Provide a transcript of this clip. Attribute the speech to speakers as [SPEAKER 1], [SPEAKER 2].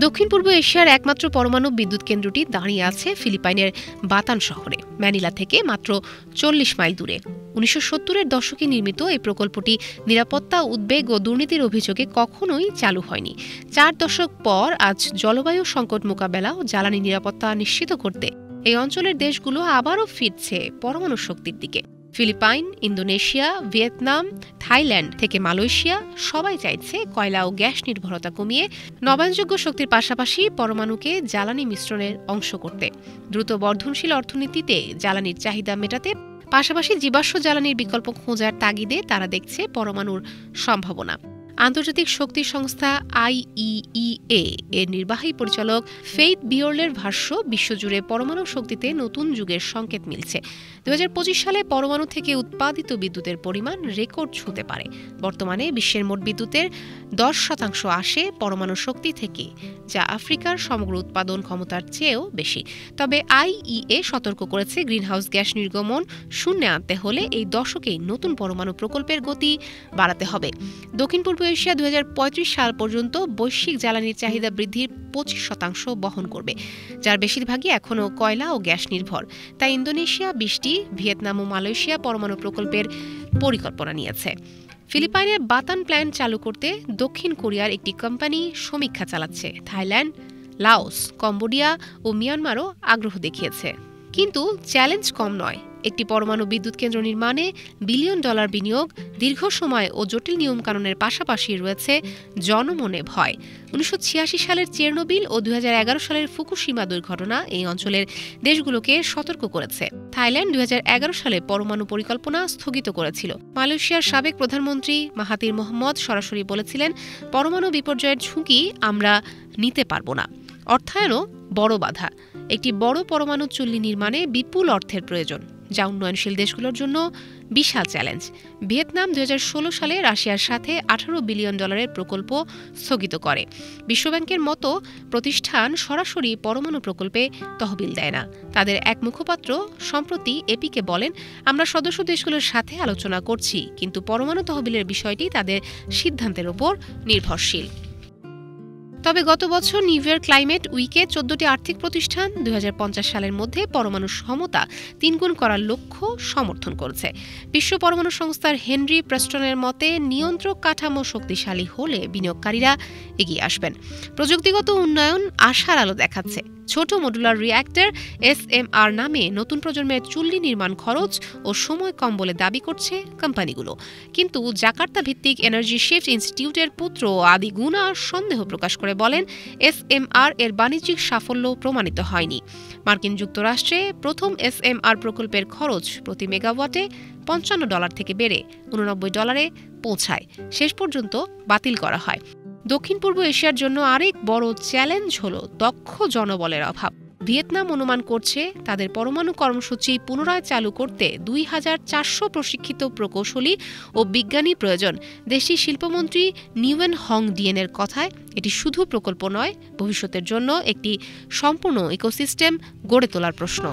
[SPEAKER 1] দক্ষিণ পূর্ব এশিয়ার একমাত্র পরমাণু বিদ্যুৎ কেন্দ্রটি দাঁড়িয়ে আছে ফিলিপাইনের বাতান শহরে, ম্যানিলা থেকে মাত্র ৪০ মাইল দূরে। ১৯৭০-এর দশকে নির্মিত এই প্রকল্পটি নিরাপত্তা, উদ্বেগ ও দুর্নীতির অভিযোগে কখনোই চালু হয়নি। ৪ দশক পর আজ জলবায়ু সংকট মোকাবেলা ও জ্বালানি নিরাপত্তা নিশ্চিত করতে এই অঞ্চলের দেশগুলো আবারও ফিরছে পরমাণু শক্তির দিকে। ফিলিপাইন, ইন্দোনেশিয়া, ভিয়েতনাম, থাইল্যান্ড থেকে মালয়েশিয়া সবাই চাইছে কয়লা ও গ্যাস নির্ভরতা কমিয়ে নবায়নযোগ্য শক্তির পাশাপাশি পরমাণুকে জ্বালানি মিশ্রণের অংশ করতে। দ্রুত বর্ধনশীল অর্থনীতিতে জ্বালানির চাহিদা মেটাতে পাশাপাশি জীবাশ্ম জ্বালানির বিকল্প খোঁজার তাগিদে তারা দেখছে পরমাণুর সম্ভাবনা। আন্তর্জাতিক শক্তি সংস্থা IEEA এর নির্বাহী পরিচালক ফেইথ বিয়র্লের ভাষ্য, বিশ্বজুড়ে পরমাণু শক্তিতে নতুন যুগের সংকেত মিলছে। ২০২৫ সালে পরমাণু থেকে উৎপাদিত বিদ্যুতের পরিমাণ রেকর্ড ছুঁতে পারে। বর্তমানে বিশ্বের মোট বিদ্যুতের ১০% আসে পরমাণু শক্তি থেকে, যা আফ্রিকার সমগ্র উৎপাদন ক্ষমতার চেয়েও বেশি। তবে IEA সতর্ক করেছে, গ্রিনহাউস গ্যাস নির্গমন শূন্যে আনতে হলে এই দশকেই নতুন পরমাণু প্রকল্পের গতি বাড়াতে হবে। দক্ষিণ পূর্ব এশিয়া ২০৩৫ সাল পর্যন্ত বৈশ্বিক জ্বালানির চাহিদা বৃদ্ধির ২৫% বহন করবে, যার বেশিরভাগই এখনও কয়লা ও গ্যাস নির্ভর। তাই ইন্দোনেশিয়া ২০টি, ভিয়েতনাম ও মালয়েশিয়া পরমাণু প্রকল্পের পরিকল্পনা নিয়েছে। ফিলিপাইনের বাতান প্ল্যান্ট চালু করতে দক্ষিণ কোরিয়ার একটি কোম্পানি সমীক্ষা চালাচ্ছে। থাইল্যান্ড, লাওস, কম্বোডিয়া ও মিয়ানমারও আগ্রহ দেখিয়েছে। কিন্তু চ্যালেঞ্জ কম নয়। একটি পরমাণু বিদ্যুৎ কেন্দ্র নির্মাণে $বিলিয়ন বিনিয়োগ, দীর্ঘ সময় ও জটিল নিয়মকানুনের পাশাপাশি রয়েছে জনমনে ভয়। ১৯৮৬ সালের চেরনোবিল ও ২০১১ সালের ফুকুশিমা দুর্ঘটনা এই অঞ্চলের দেশগুলোকে সতর্ক করেছে। থাইল্যান্ড ২০১১ সালে পরমাণু পরিকল্পনা স্থগিত করেছিল। মালয়েশিয়ার সাবেক প্রধানমন্ত্রী মাহাতির মোহাম্মদ সরাসরি বলেছিলেন, পরমাণু বিপর্যয়ের ঝুঁকি আমরা নিতে পারব না। অর্থায়নও বড় বাধা। একটি বড় পরমাণু চুল্লি নির্মাণে বিপুল অর্থের প্রয়োজন, যা উন্নয়নশীল দেশগুলোর জন্য বিশাল চ্যালেঞ্জ। ভিয়েতনাম ২০১৬ সালে রাশিয়ার সাথে $১৮ বিলিয়ন প্রকল্প স্থগিত করে। বিশ্বব্যাংকের মতো প্রতিষ্ঠান সরাসরি পরমাণু প্রকল্পে তহবিল দেয় না। তাদের এক মুখপাত্র সম্প্রতি এপিকে বলেন, আমরা সদস্য দেশগুলোর সাথে আলোচনা করছি, কিন্তু পরমাণু তহবিলের বিষয়টি তাদের সিদ্ধান্তের ওপর নির্ভরশীল। তবে গত বছর নিউ ইয়র্ক ক্লাইমেট উইকে ১৪টি আর্থিক প্রতিষ্ঠান ২০৫০ সালের মধ্যে পরমাণু সমতা ৩ গুণ করার লক্ষ্য সমর্থন করেছে। বিশ্ব পরমাণু সংস্থার হেনরি প্রেস্টনের মতে, নিয়ন্ত্রক কাঠামো শক্তিশালী হলে বিনিয়োগকারীরা এগিয়ে আসবেন। প্রযুক্তিগত উন্নয়ন আশার আলো দেখাচ্ছে। ছোট মডুলার রিঅ্যাক্টর SMR নামে নতুন প্রজন্মের চুল্লি নির্মাণ খরচ ও সময় কম বলে দাবি করছে কোম্পানিগুলো। কিন্তু জাকার্তা ভিত্তিক এনার্জি শিফট ইনস্টিটিউটের পুত্র আদি গুনা সন্দেহ প্রকাশ করে বলেন, SMR এর বাণিজ্যিক সাফল্য প্রমাণিত হয়নি। মার্কিন যুক্তরাষ্ট্রে প্রথম SMR প্রকল্পের খরচ প্রতি মেগাওয়াটে $৫৫ থেকে বেড়ে $৮৯ পৌঁছায়, শেষ পর্যন্ত বাতিল করা হয়। দক্ষিণ পূর্ব এশিয়ার জন্য আরেক বড় চ্যালেঞ্জ হল দক্ষ জনবলের অভাব। ভিয়েতনাম অনুমান করছে তাদের পরমাণু কর্মসূচি পুনরায় চালু করতে ২,৪০০ প্রশিক্ষিত প্রকৌশলী ও বিজ্ঞানী প্রয়োজন। দেশটির শিল্পমন্ত্রী নিউয়েন হং ডিয়েনের কথায়, এটি শুধু প্রকল্প নয়, ভবিষ্যতের জন্য একটি সম্পূর্ণ ইকোসিস্টেম গড়ে তোলার প্রশ্ন।